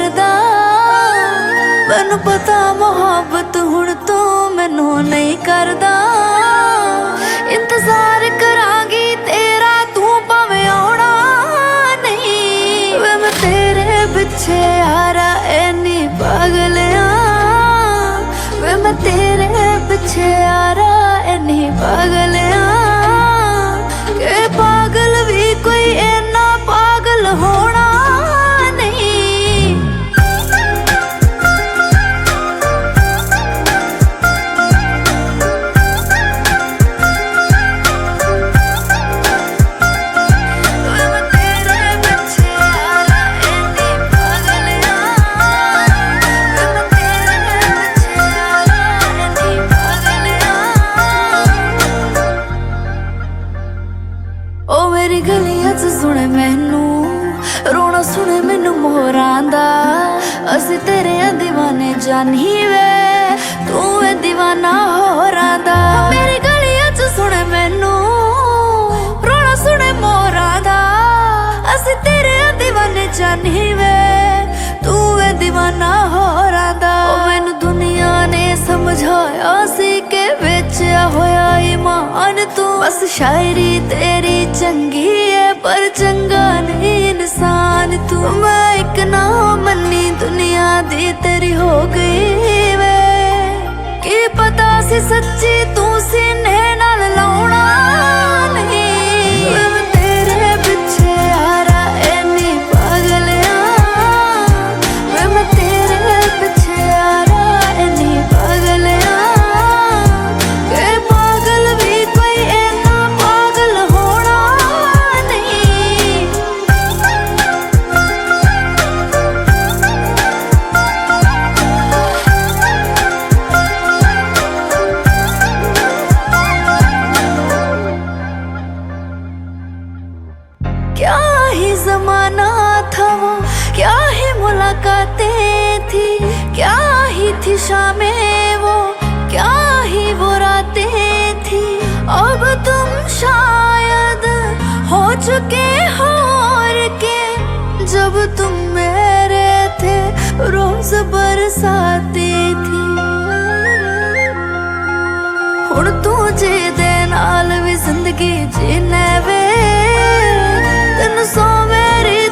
करदा। मैनू पता मोहब्बत हुण तो मैनू नहीं करदा। इंतजार करांगी तेरा तू भावें आउणा नहीं। वे मैं तेरे पिछे यारा इन्नी पागल आं। वे मैं तेरे पिछे यारा इन्नी पागल आं कि पागल भी कोई इन्ना पागल होना सुने मैनू रोना, सुने मैनू मोहरां दा। असी तेरे दीवाने जानी वे, तू है दीवाना होरां दा। मेरी गलियां च सुने मैनू रोना, सुने मोहरां दा। असी तेरे दीवाने जानी वे, तू है दीवाना होरां दा। मैनू दुनिया ने समझाया सी के बेचा होया ईमान तू। बस शायरी तेरी चंगी है पर चंगा नहीं इंसान तू। मैं एक ना मन्नी दुनिया दी तेरी हो गई वे। की पता सी सच्ची तू सीने नाल लाउणा नहीं। मैं तेरे पिछे यारा इन्नी पागल आं। मैं तेरे पिछे यारा इन्नी पागल आं कि पागल भी कोई इन्ना पागल होना नहीं। क्या ही जमाना था वो, क्या ही मुलाकातें थी, क्या ही थी शामें वो, क्या ही वो रातें थी। अब तुम शायद हो चुके हो और के, जब तुम मेरे थे रोज बरसाती थी। हुण तू जे दे नाल भी जिंदगी जीने वे, तेन सौ मेरी